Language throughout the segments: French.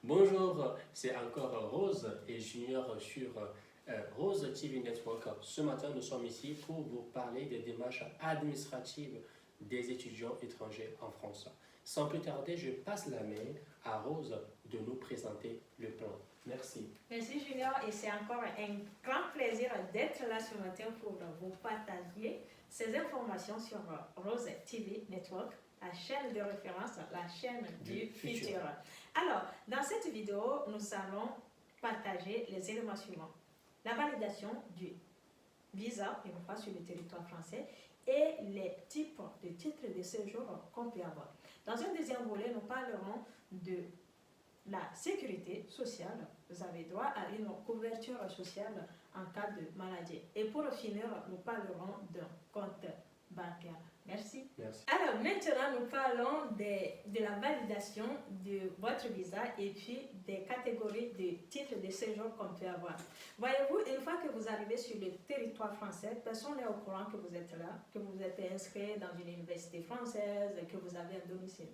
Bonjour, c'est encore Rose et Junior sur Rose TV Network. Ce matin, nous sommes ici pour vous parler des démarches administratives des étudiants étrangers en France. Sans plus tarder, je passe la main à Rose de nous présenter le plan. Merci. Merci Junior et c'est encore un grand plaisir d'être là ce matin pour vous partager ces informations sur Rose TV Network, la chaîne de référence, la chaîne du futur. Alors, dans cette vidéo, nous allons partager les éléments suivants. La validation du visa, une fois sur le territoire français, et les types de titres de séjour qu'on peut avoir. Dans un deuxième volet, nous parlerons de la sécurité sociale. Vous avez droit à une couverture sociale en cas de maladie. Et pour finir, nous parlerons d'un compte bancaire. Merci. Merci. Alors maintenant, nous parlons de la validation de votre visa et puis des catégories de titres de séjour qu'on peut avoir. Voyez-vous, une fois que vous arrivez sur le territoire français, personne n'est au courant que vous êtes là, que vous êtes inscrit dans une université française, que vous avez un domicile.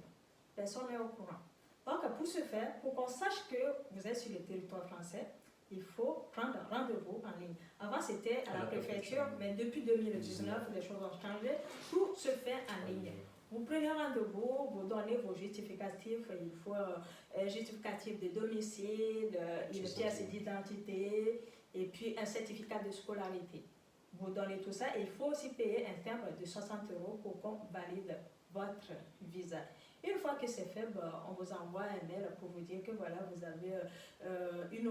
Personne n'est au courant. Donc, pour ce faire, pour qu'on sache que vous êtes sur le territoire français, il faut prendre rendez-vous en ligne. Avant, c'était à la préfecture, mais depuis 2019, les choses ont changé. Tout se fait en ligne. Vous prenez rendez-vous, vous donnez vos justificatifs. Il faut un justificatif de domicile, une pièce d'identité et puis un certificat de scolarité. Vous donnez tout ça et il faut aussi payer un timbre de 60 € pour qu'on valide votre visa. Une fois que c'est fait, on vous envoie un mail pour vous dire que voilà, vous avez une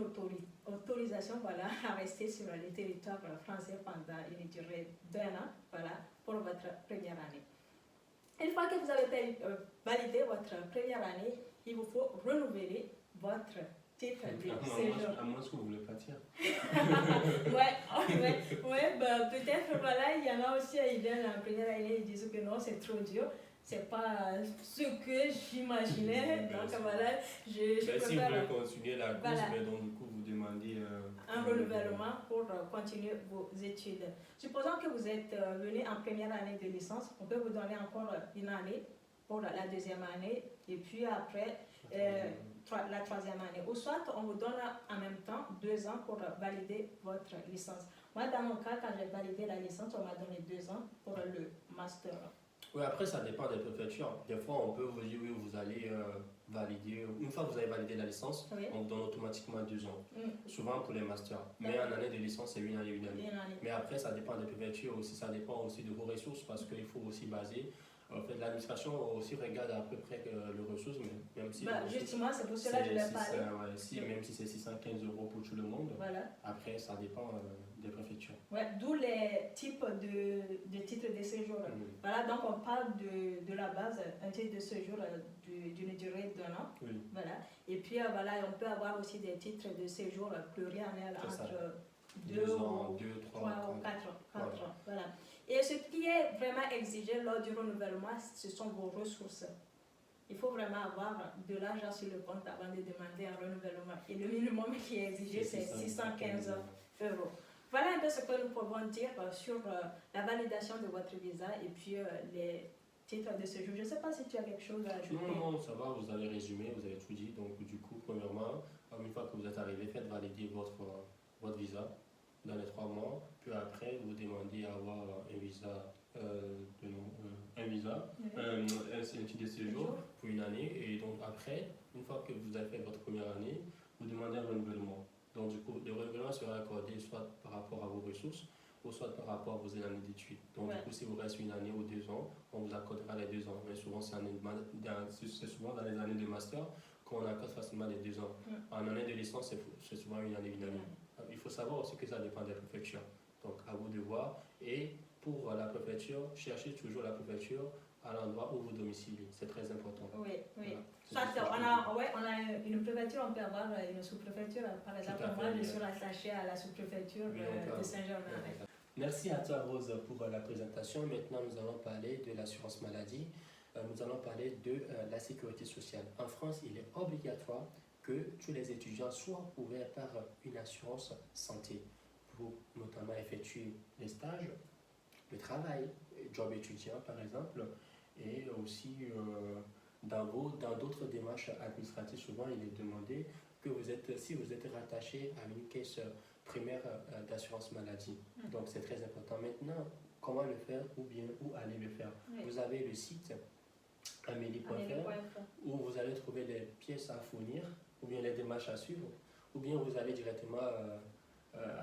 autorisation voilà, à rester sur le territoire français pendant une durée d'1 an voilà, pour votre première année. Une fois que vous avez validé votre première année, il vous faut renouveler votre titre de séjour. À moins que vous voulez partir. ouais, peut-être voilà, il y en a aussi, ils viennent en première année, ils disent que non, c'est trop dur. C'est pas ce que j'imaginais. Donc voilà, je si vous préfère voulez continuer la course, mais donc du coup vous demandez un renouvellement pour continuer vos études. Supposons que vous êtes venu en première année de licence, on peut vous donner encore une année pour la deuxième année et puis après la troisième année. Ou soit on vous donne en même temps 2 ans pour valider votre licence. Moi, dans mon cas, quand j'ai validé la licence, on m'a donné 2 ans pour le master. Oui, après ça dépend des préfectures. Des fois on peut vous dire oui, vous allez valider, une fois que vous avez validé la licence, Oui. on vous donne automatiquement 2 ans. Souvent pour les masters. Mais en année de licence, c'est une année. Mais après ça dépend des préfectures aussi, ça dépend aussi de vos ressources parce qu'il faut aussi baser. En fait, l'administration aussi regarde à peu près les ressources, mais même si. Justement, c'est pour cela que je vais parler. Même si c'est 615 € pour tout le monde, voilà. après ça dépend des préfectures. Ouais, d'où les types de titres de séjour. Voilà, donc on parle de la base, un titre de séjour d'une durée d'1 an. Oui. Voilà. Et puis voilà, on peut avoir aussi des titres de séjour pluriannuels entre 2 ans, 2, 3 ou 4 ans. Voilà. Et ce qui est vraiment exigé lors du renouvellement, ce sont vos ressources. Il faut vraiment avoir de l'argent sur le compte avant de demander un renouvellement. Et le minimum qui est exigé, c'est 615 €. Voilà un peu ce que nous pouvons dire sur la validation de votre visa et puis les titres de séjour. Je ne sais pas si tu as quelque chose à ajouter. Non, ça va, vous avez résumé, vous avez tout dit. Donc du coup, premièrement, une fois que vous êtes arrivé, faites valider votre visa dans les 3 mois. Puis après, vous demandez à avoir un visa, un titre de séjour pour une année. Et donc après, une fois que vous avez fait votre première année, vous demandez un renouvellement. Donc du coup, le renouvellement sera accordé soit par rapport à vos ressources, ou soit par rapport à vos années d'études. Donc du coup, si vous restez une année ou 2 ans, on vous accordera les 2 ans. Mais souvent, c'est souvent dans les années de master qu'on accorde facilement les 2 ans. En année de licence, c'est souvent une année. Il faut savoir aussi que ça dépend des préfectures. Donc à vous de voir. Et pour la préfecture, cherchez toujours la préfecture à l'endroit où vous domiciliez. C'est très important. Oui. Voilà. Soit on a une préfecture, on peut avoir une sous-préfecture. Par exemple, moi, je suis rattachée à la sous-préfecture de Saint-Germain. Merci à toi, Rose, pour la présentation. Maintenant, nous allons parler de l'assurance maladie. Nous allons parler de la sécurité sociale. En France, il est obligatoire que tous les étudiants soient couverts par une assurance santé pour notamment effectuer les stages, le travail, job étudiant par exemple, et aussi Dans d'autres démarches administratives, souvent il est demandé que si vous êtes rattaché à une caisse primaire d'assurance maladie. Donc c'est très important. Maintenant, comment le faire ou bien où aller le faire? Oui. Vous avez le site amélie.fr où vous allez trouver les pièces à fournir ou bien les démarches à suivre ou bien vous allez directement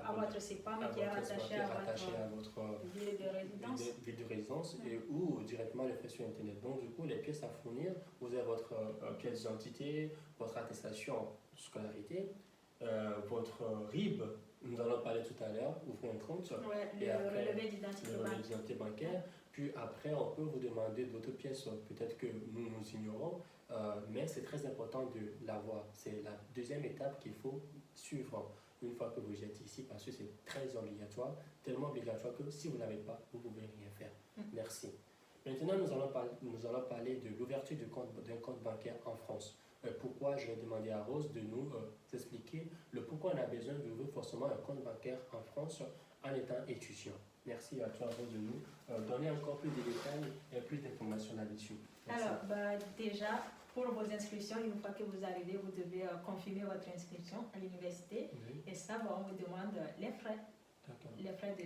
à votre CEPAM qui est rattaché à votre ville de résidence. Et ou directement le faire sur Internet. Donc, du coup, les pièces à fournir, vous avez votre pièce d'identité, votre attestation de scolarité, votre RIB, nous allons parler tout à l'heure, ouvrir un compte. Ouais, le relevé d'identité bancaire. Puis après, on peut vous demander d'autres pièces, peut-être que nous ignorons, mais c'est très important de l'avoir. C'est la deuxième étape qu'il faut suivre une fois que vous êtes ici, parce que c'est très obligatoire, tellement obligatoire que si vous ne l'avez pas, vous ne pouvez rien faire. Merci. Maintenant, nous allons parler de l'ouverture d'un compte bancaire en France. Pourquoi je vais demander à Rose de nous expliquer le pourquoi on a besoin d'ouvrir forcément un compte bancaire en France en étant étudiant. Merci à toi, Rose, de nous donner encore plus de détails et plus d'informations là-dessus. Alors, déjà, pour vos inscriptions, une fois que vous arrivez, vous devez confirmer votre inscription à l'université. Et ça, on vous demande les frais. Les frais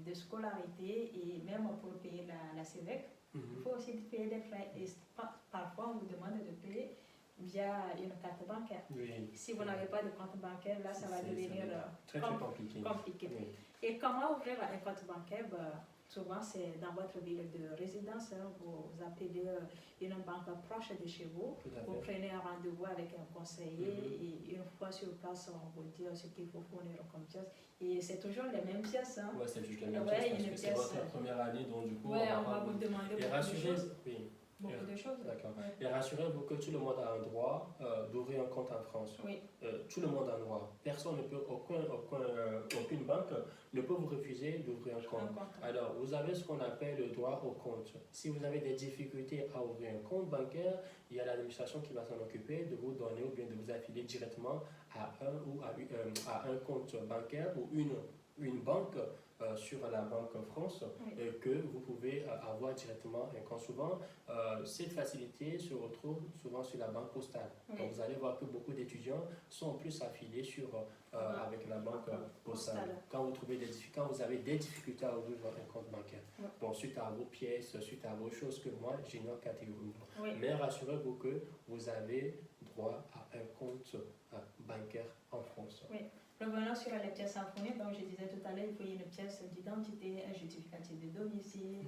de scolarité et même pour payer la CEVEC. Il faut aussi payer des frais. Et parfois, on vous demande de payer via une carte bancaire. Si vous n'avez pas de compte bancaire, là, ça va devenir très compliqué. Et comment ouvrir un compte bancaire? Souvent, c'est dans votre ville de résidence. Vous appelez une banque proche de chez vous. Vous prenez un rendez-vous avec un conseiller et une fois sur place, on vous dit ce qu'il faut fournir comme pièces. Et c'est toujours les mêmes pièces. Oui, c'est toujours les mêmes pièces parce que c'est votre première année, donc du coup, on va vous demander beaucoup de choses. D'accord. Et rassurez-vous que tout le monde a un droit d'ouvrir un compte en France. Tout le monde a un droit. Personne ne peut, aucune banque ne peut vous refuser d'ouvrir un compte. Alors, vous avez ce qu'on appelle le droit au compte. Si vous avez des difficultés à ouvrir un compte bancaire, il y a l'administration qui va s'en occuper de vous donner ou bien de vous affilier directement à un compte bancaire ou une banque sur la Banque France que vous pouvez avoir directement un compte. Souvent, cette facilité se retrouve souvent sur la banque postale. Donc, vous allez voir que beaucoup d'étudiants sont plus affiliés avec la banque postale. Quand vous avez des difficultés à ouvrir un compte bancaire, bon, suite à vos pièces, suite à vos choses que moi, j'ignore catégoriquement. Mais rassurez-vous que vous avez droit à un compte bancaire en France. Revenons sur les pièces à fournir, donc je disais tout à l'heure, il faut une pièce d'identité, un justificatif de domicile,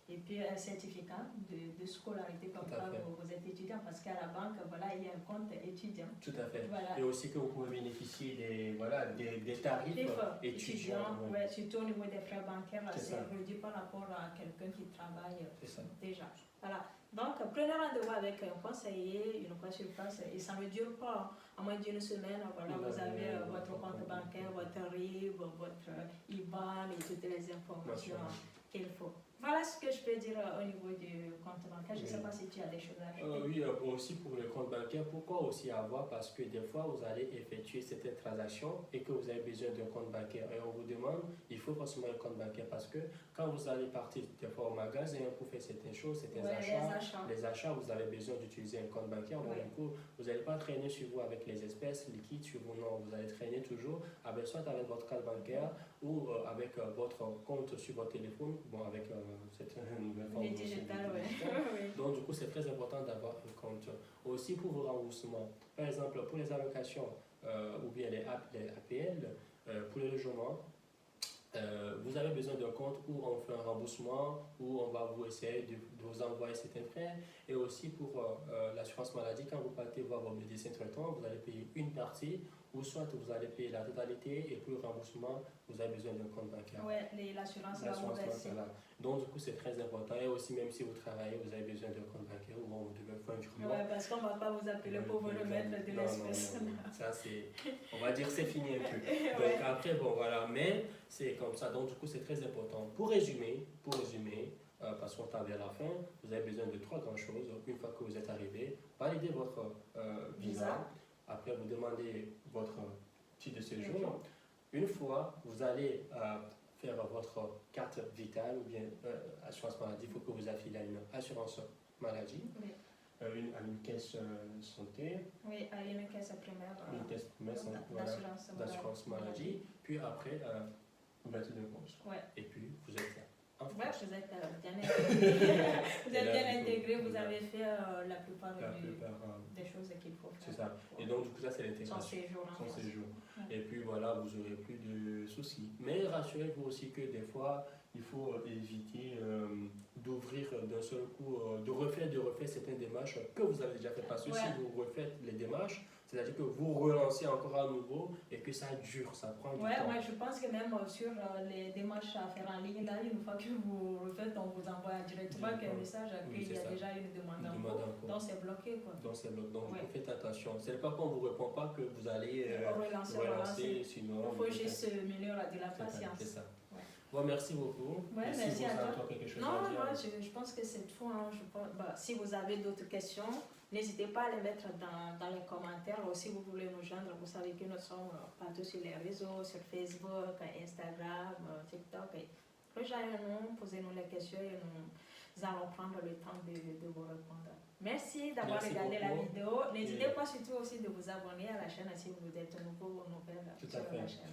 et puis un certificat de scolarité, comme ça vous êtes étudiant, parce qu'à la banque, il y a un compte étudiant. Tout à fait. Et aussi que vous pouvez bénéficier des tarifs étudiants. Surtout au niveau des frais bancaires, c'est réduit par rapport à quelqu'un qui travaille déjà. Voilà. Donc, prenez rendez-vous avec un conseiller, une fois sur place, et ça ne dure pas. En moins d'une semaine, vous avez votre compte bancaire, votre RIB, votre IBAN et toutes les informations qu'il faut. Voilà ce que je peux dire au niveau du compte bancaire. Je ne sais pas si tu as des choses à ajouter. Oui, aussi pour le compte bancaire, pourquoi aussi avoir? Parce que des fois, vous allez effectuer certaines transactions et que vous avez besoin d'un compte bancaire. Et on vous demande, il faut forcément un compte bancaire parce que quand vous allez partir des fois au magasin pour faire certaines choses, certains les achats, vous avez besoin d'utiliser un compte bancaire. Donc, du coup, vous n'allez pas traîner sur vous avec les espèces liquides sur vous. Non, vous allez traîner toujours soit avec votre carte bancaire ou avec votre compte sur votre téléphone. Bon, avec cette nouvelle forme digitale. Donc, du coup, c'est très important d'avoir un compte. Aussi pour vos remboursements. Par exemple, pour les allocations ou bien les APL, pour le logement, vous avez besoin d'un compte où on fait un remboursement, où on va vous essayer de vous envoyer certains frais. Et aussi pour l'assurance maladie, quand vous partez voir vos médecins traitants, vous allez payer une partie, ou soit vous allez payer la totalité, et pour le remboursement, vous avez besoin d'un compte bancaire. L'assurance va vous verser. Donc, du coup, c'est très important. Et aussi, même si vous travaillez, vous avez besoin d'un compte bancaire où on devait faire un virement. Parce qu'on ne va pas vous appeler pour vous remettre de l'espèce. Ça, on va dire, c'est fini un peu. Donc, après, mais c'est comme ça. Donc, du coup, c'est très important. Pour résumer, parce qu'on tend vers la fin, vous avez besoin de 3 grandes choses. Une fois que vous êtes arrivé, validez votre visa. Après, vous demandez votre titre de séjour. Une fois, vous allez faire votre carte vitale ou bien assurance maladie. Il faut que vous affiliez à une assurance maladie. à une caisse santé, Oui, à une caisse primaire une caisse primaire voilà, d'assurance maladie, puis après, ouverture de compte. Ouais. Et puis, vous êtes là. Ouais, vous êtes bien intégré. Vous êtes bien intégré, vous voilà. avez fait la plupart des choses qu'il faut faire. C'est ça. Et donc, du coup, ça, c'est l'intégration. Son séjour. Son séjour. Ouais. Et puis, voilà, vous n'aurez plus de soucis. Mais rassurez-vous aussi que des fois, il faut éviter d'ouvrir d'un seul coup, de refaire certaines démarches que vous avez déjà fait. Parce que si vous refaites les démarches, c'est-à-dire que vous relancez encore à nouveau et que ça dure, ça prend du temps. Ouais, je pense que même sur les démarches à faire en ligne, là, une fois que vous refaites, on vous envoie directement un message qu'il y a déjà une demande en cours. Donc c'est bloqué, quoi. Donc c'est bloqué. Donc faites attention. C'est pas qu'on ne vous répond pas que vous allez relancer, sinon... Il faut juste munir de la patience. C'est ça. Ouais. Bon, merci beaucoup. Ouais, merci à toi. Quelque chose non, à dire. je pense que c'est tout. Hein. Si vous avez d'autres questions, n'hésitez pas à les mettre dans les commentaires. Ou si vous voulez nous joindre, vous savez que nous sommes partout sur les réseaux, sur Facebook, Instagram, TikTok. Rejoignez-nous, posez-nous les questions et nous allons prendre le temps de vous répondre. Merci d'avoir regardé la vidéo. N'hésitez pas surtout aussi de vous abonner à la chaîne si vous êtes nouveau ou nouvelle sur la chaîne.